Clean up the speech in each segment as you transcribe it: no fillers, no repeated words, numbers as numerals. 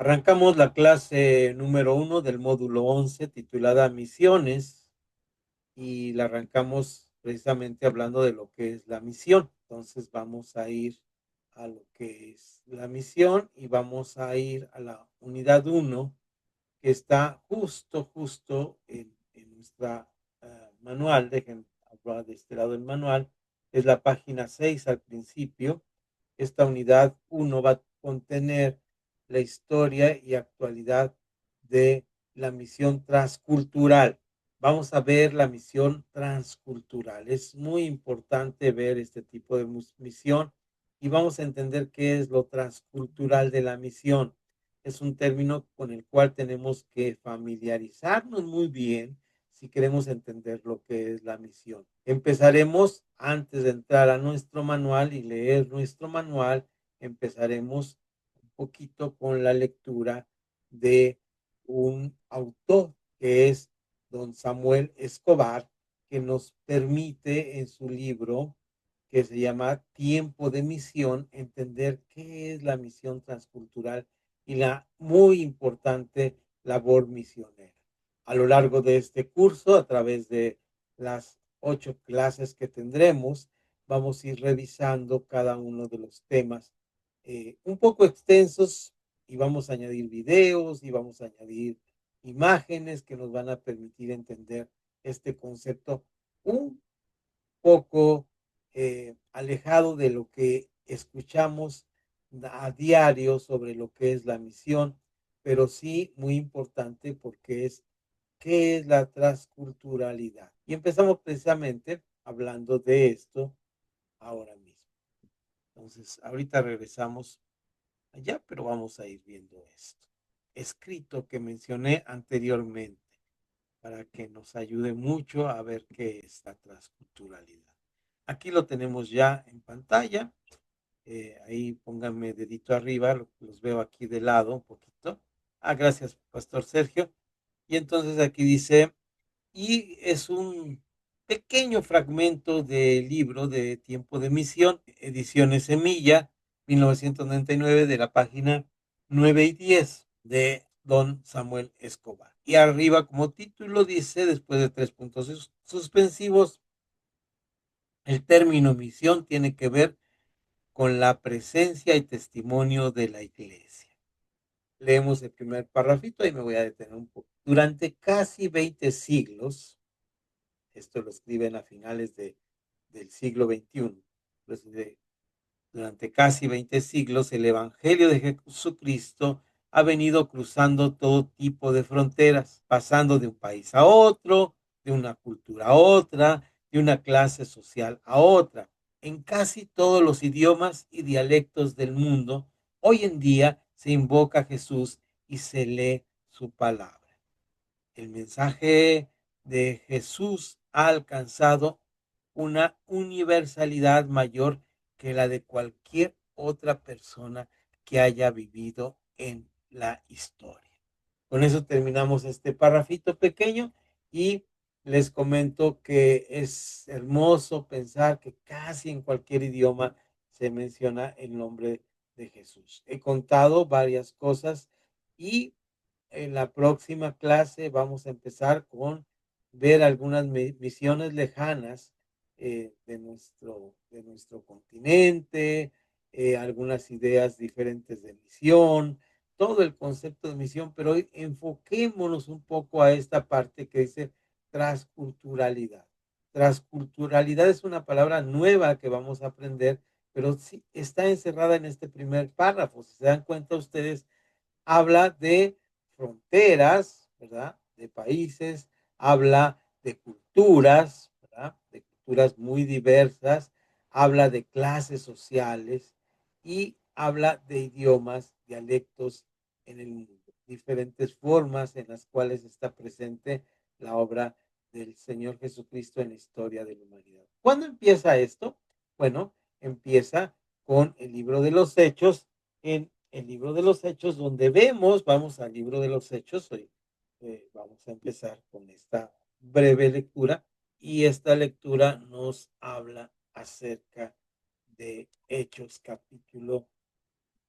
Arrancamos la clase número 1 del módulo 11 titulada Misiones y la arrancamos precisamente hablando de lo que es la misión. Entonces vamos a ir a lo que es la misión y vamos a ir a la unidad 1 que está justo en nuestra manual. Dejen hablar de este lado del manual. Es la página 6 al principio. Esta unidad 1 va a contener la historia y actualidad de la misión transcultural. Vamos a ver la misión transcultural. Es muy importante ver este tipo de misión y vamos a entender qué es lo transcultural de la misión. Es un término con el cual tenemos que familiarizarnos muy bien si queremos entender lo que es la misión. Empezaremos, antes de entrar a nuestro manual y leer nuestro manual, empezaremos un poquito con la lectura de un autor que es don Samuel Escobar, que nos permite en su libro que se llama Tiempo de Misión, entender qué es la misión transcultural y la muy importante labor misionera. A lo largo de este curso, a través de las 8 clases que tendremos, vamos a ir revisando cada uno de los temas un poco extensos y vamos a añadir videos y vamos a añadir imágenes que nos van a permitir entender este concepto un poco alejado de lo que escuchamos a diario sobre lo que es la misión, pero sí muy importante porque es qué es la transculturalidad. Y empezamos precisamente hablando de esto ahora mismo. Entonces, ahorita regresamos allá, pero vamos a ir viendo esto. Escrito que mencioné anteriormente para que nos ayude mucho a ver qué es la transculturalidad. Aquí lo tenemos ya en pantalla. Ahí pónganme dedito arriba, los veo aquí de lado un poquito. Ah, gracias, Pastor Sergio. Y entonces aquí dice, y es un pequeño fragmento del libro de Tiempo de Misión, Ediciones Semilla, 1999, de la página 9 y 10 de don Samuel Escobar. Y arriba como título dice, después de 3 puntos suspensivos, el término misión tiene que ver con la presencia y testimonio de la iglesia. Leemos el primer párrafito y me voy a detener un poco. Durante casi 20 siglos, esto lo escriben a finales del siglo XXI, pues durante casi 20 siglos, el Evangelio de Jesucristo ha venido cruzando todo tipo de fronteras, pasando de un país a otro, de una cultura a otra, de una clase social a otra. En casi todos los idiomas y dialectos del mundo, hoy en día se invoca a Jesús y se lee su palabra. El mensaje de Jesús ha alcanzado una universalidad mayor que la de cualquier otra persona que haya vivido en la historia. Con eso terminamos este parrafito pequeño y les comento que es hermoso pensar que casi en cualquier idioma se menciona el nombre de Jesús. He contado varias cosas y en la próxima clase vamos a empezar con ver algunas misiones lejanas de nuestro continente, algunas ideas diferentes de misión, todo el concepto de misión, pero hoy enfoquémonos un poco a esta parte que dice transculturalidad. Transculturalidad es una palabra nueva que vamos a aprender, pero sí está encerrada en este primer párrafo. Si se dan cuenta ustedes, habla de fronteras, ¿verdad? De países, habla de culturas, ¿verdad? De culturas muy diversas, habla de clases sociales y habla de idiomas, dialectos en el mundo, diferentes formas en las cuales está presente la obra del Señor Jesucristo en la historia de la humanidad. ¿Cuándo empieza esto? Bueno, empieza con el libro de los Hechos, en el libro de los Hechos, donde vemos, vamos al libro de los Hechos, hoy vamos a empezar con esta breve lectura y esta lectura nos habla acerca de Hechos capítulo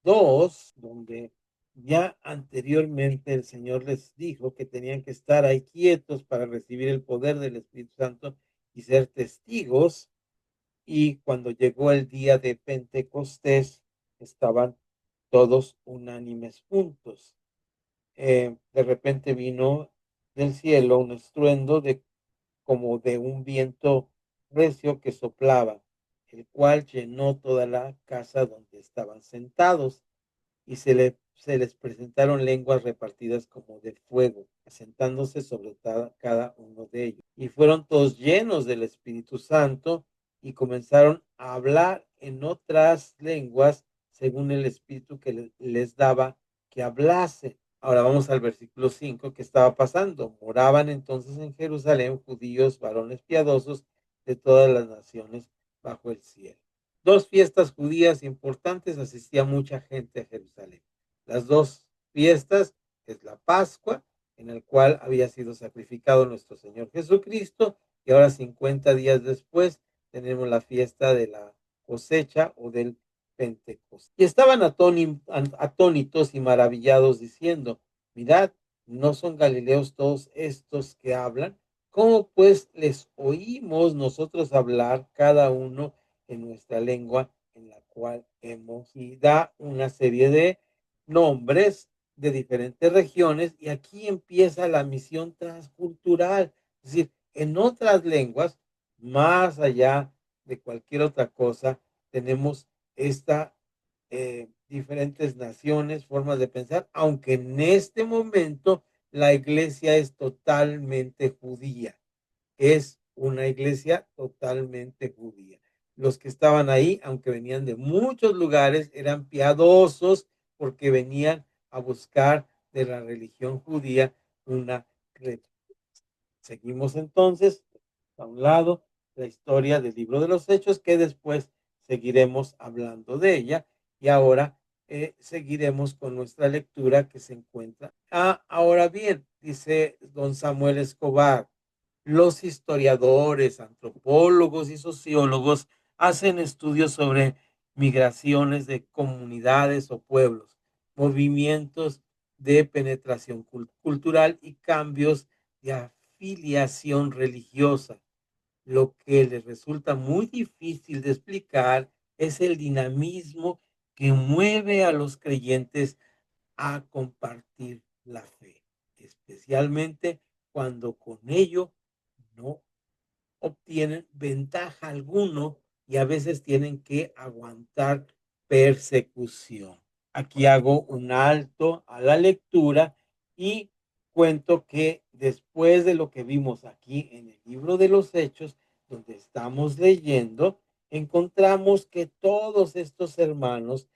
2, donde Ya anteriormente el Señor les dijo que tenían que estar ahí quietos para recibir el poder del Espíritu Santo y ser testigos. Y cuando llegó el día de Pentecostés, estaban todos unánimes juntos. De repente vino del cielo un estruendo de como de un viento recio que soplaba, el cual llenó toda la casa donde estaban sentados y se les presentaron lenguas repartidas como de fuego, asentándose sobre cada uno de ellos. Y fueron todos llenos del Espíritu Santo y comenzaron a hablar en otras lenguas según el Espíritu que les daba que hablase. Ahora vamos al versículo 5. ¿Qué estaba pasando? Moraban entonces en Jerusalén judíos, varones piadosos de todas las naciones bajo el cielo. Dos fiestas judías importantes, asistía mucha gente a Jerusalén. Las dos fiestas es la Pascua, en el cual había sido sacrificado nuestro Señor Jesucristo, y ahora 50 días después tenemos la fiesta de la cosecha o del Pentecostés. Y estaban atónitos y maravillados diciendo, mirad, ¿no son galileos todos estos que hablan? ¿Cómo pues les oímos nosotros hablar cada uno en nuestra lengua en la cual hemos, y da una serie de nombres de diferentes regiones, y aquí empieza la misión transcultural, es decir, en otras lenguas, más allá de cualquier otra cosa, tenemos esta diferentes naciones, formas de pensar, aunque en este momento la iglesia es totalmente judía, es una iglesia totalmente judía. Los que estaban ahí, aunque venían de muchos lugares, eran piadosos porque venían a buscar de la religión judía una. Seguimos entonces, a un lado, la historia del libro de los Hechos, que después seguiremos hablando de ella. Y ahora seguiremos con nuestra lectura que se encuentra. Ahora bien, dice don Samuel Escobar, los historiadores, antropólogos y sociólogos hacen estudios sobre migraciones de comunidades o pueblos, movimientos de penetración cultural y cambios de afiliación religiosa. Lo que les resulta muy difícil de explicar es el dinamismo que mueve a los creyentes a compartir la fe, especialmente cuando con ello no obtienen ventaja alguno y a veces tienen que aguantar persecución. Aquí hago un alto a la lectura y cuento que después de lo que vimos aquí en el libro de los Hechos, donde estamos leyendo, encontramos que todos estos hermanos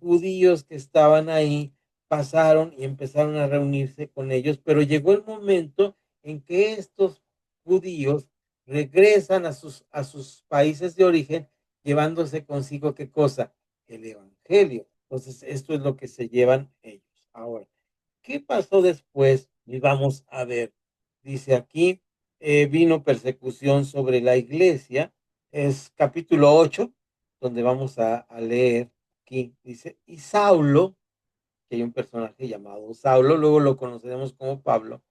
judíos que estaban ahí pasaron y empezaron a reunirse con ellos, pero llegó el momento en que estos judíos regresan a sus países de origen llevándose consigo qué cosa, el evangelio. Entonces, esto es lo que se llevan ellos. Ahora, ¿qué pasó después? Y vamos a ver, dice aquí, vino persecución sobre la iglesia, es capítulo 8 donde vamos a leer aquí, dice, y Saulo, que hay un personaje llamado Saulo, luego lo conoceremos como Pablo,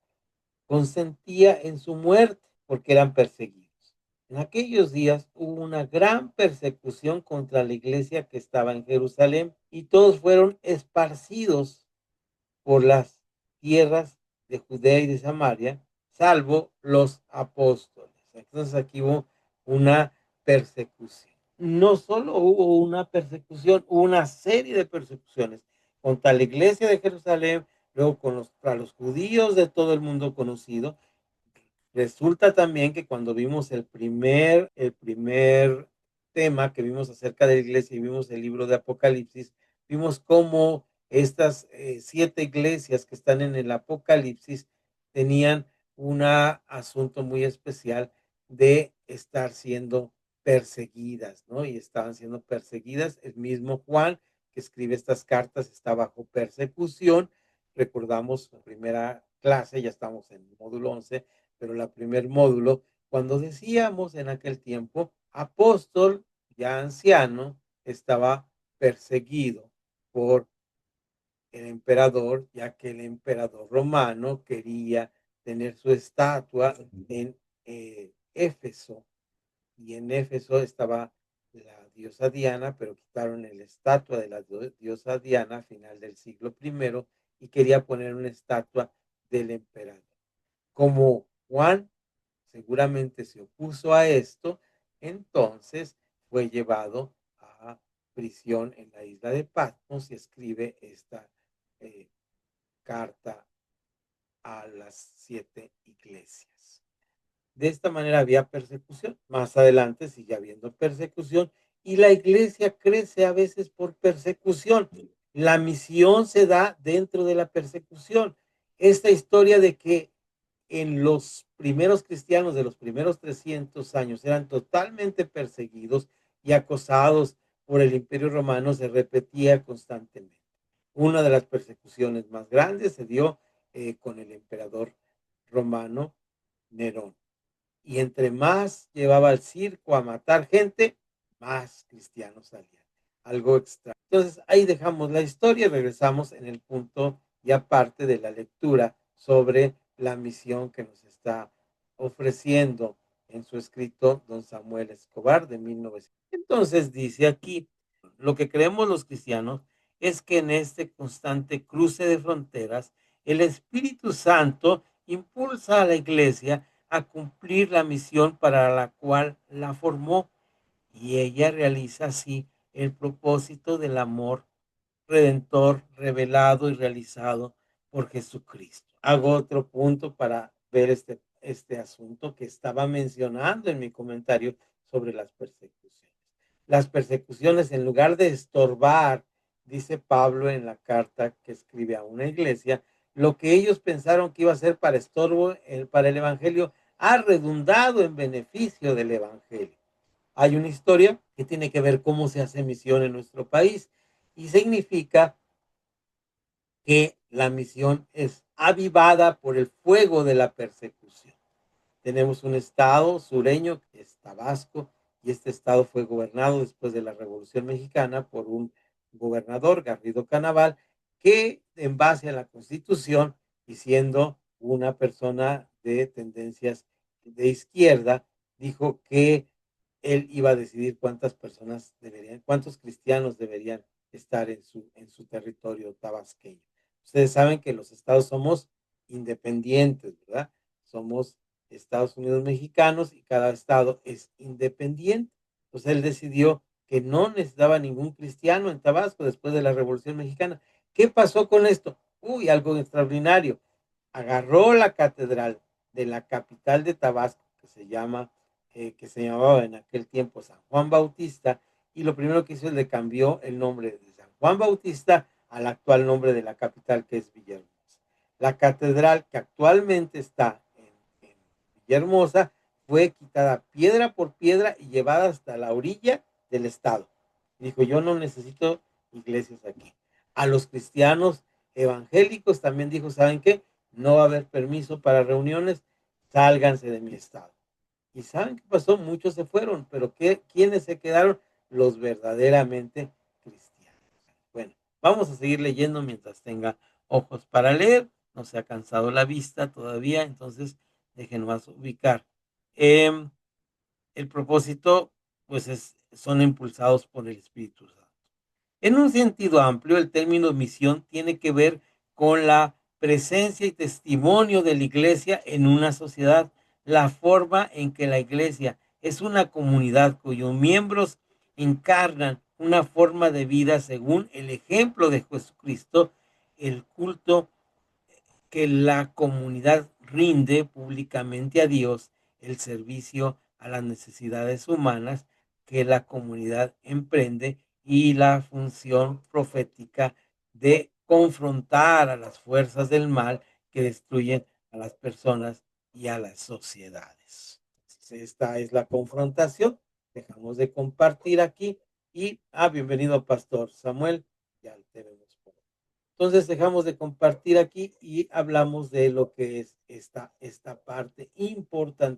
consentía en su muerte porque eran perseguidos. En aquellos días hubo una gran persecución contra la iglesia que estaba en Jerusalén y todos fueron esparcidos por las tierras de Judea y de Samaria, salvo los apóstoles. Entonces aquí hubo una persecución. No solo hubo una persecución, hubo una serie de persecuciones contra la iglesia de Jerusalén, luego contra los judíos de todo el mundo conocido. Resulta también que cuando vimos el primer tema que vimos acerca de la iglesia y vimos el libro de Apocalipsis, vimos cómo estas 7 iglesias que están en el Apocalipsis tenían un asunto muy especial de estar siendo perseguidas, ¿no? Y estaban siendo perseguidas. El mismo Juan que escribe estas cartas está bajo persecución. Recordamos la primera clase, ya estamos en el módulo 11, pero la primer módulo, cuando decíamos en aquel tiempo, apóstol ya anciano estaba perseguido por el emperador, ya que el emperador romano quería tener su estatua en Éfeso, y en Éfeso estaba la diosa Diana, pero quitaron la estatua de la diosa Diana a final del siglo I y quería poner una estatua del emperador. Como Juan seguramente se opuso a esto, entonces fue llevado a prisión en la isla de Patmos y escribe esta eh, carta a las 7 iglesias. De esta manera había persecución. Más adelante sigue habiendo persecución y la iglesia crece a veces por persecución. La misión se da dentro de la persecución. Esta historia de que en los primeros cristianos de los primeros 300 años eran totalmente perseguidos y acosados por el Imperio Romano se repetía constantemente. Una de las persecuciones más grandes se dio con el emperador romano Nerón. Y entre más llevaba al circo a matar gente, más cristianos salían. Algo extraño. Entonces ahí dejamos la historia y regresamos en el punto y aparte de la lectura sobre la misión que nos está ofreciendo en su escrito don Samuel Escobar de 1900. Entonces dice aquí, lo que creemos los cristianos es que en este constante cruce de fronteras, el Espíritu Santo impulsa a la iglesia a cumplir la misión para la cual la formó y ella realiza así el propósito del amor redentor revelado y realizado por Jesucristo. Hago otro punto para ver este asunto que estaba mencionando en mi comentario sobre las persecuciones. Las persecuciones, en lugar de estorbar, dice Pablo en la carta que escribe a una iglesia, lo que ellos pensaron que iba a ser para estorbo para el evangelio ha redundado en beneficio del evangelio. Hay una historia que tiene que ver cómo se hace misión en nuestro país y significa que la misión es avivada por el fuego de la persecución. Tenemos un estado sureño que es Tabasco y este estado fue gobernado después de la Revolución Mexicana por un gobernador, Garrido Canaval, que en base a la Constitución y siendo una persona de tendencias de izquierda, dijo que él iba a decidir cuántas personas deberían, cuántos cristianos deberían estar en su territorio tabasqueño. Ustedes saben que los estados somos independientes, ¿verdad? Somos Estados Unidos mexicanos y cada estado es independiente. Entonces él decidió que no necesitaba ningún cristiano en Tabasco después de la Revolución Mexicana. ¿Qué pasó con esto? Uy, algo extraordinario. Agarró la catedral de la capital de Tabasco, que se llamaba en aquel tiempo San Juan Bautista, y lo primero que hizo es le cambió el nombre de San Juan Bautista al actual nombre de la capital, que es Villahermosa. La catedral que actualmente está en Villahermosa fue quitada piedra por piedra y llevada hasta la orilla del estado. Dijo, yo no necesito iglesias aquí. A los cristianos evangélicos también dijo, ¿saben qué? No va a haber permiso para reuniones, sálganse de mi estado. ¿Y saben qué pasó? Muchos se fueron, pero ¿quiénes se quedaron? Los verdaderamente cristianos. Bueno, vamos a seguir leyendo mientras tenga ojos para leer. No se ha cansado la vista todavía, entonces déjenos ubicar. El propósito, pues, son impulsados por el Espíritu Santo. En un sentido amplio, el término misión tiene que ver con la presencia y testimonio de la iglesia en una sociedad, la forma en que la iglesia es una comunidad cuyos miembros encarnan una forma de vida según el ejemplo de Jesucristo, el culto que la comunidad rinde públicamente a Dios, el servicio a las necesidades humanas que la comunidad emprende y la función profética de confrontar a las fuerzas del mal que destruyen a las personas y a las sociedades. Esta es la confrontación. Dejamos de compartir aquí y bienvenido Pastor Samuel. Ya te vemos por aquí. Entonces dejamos de compartir aquí y hablamos de lo que es esta parte importante.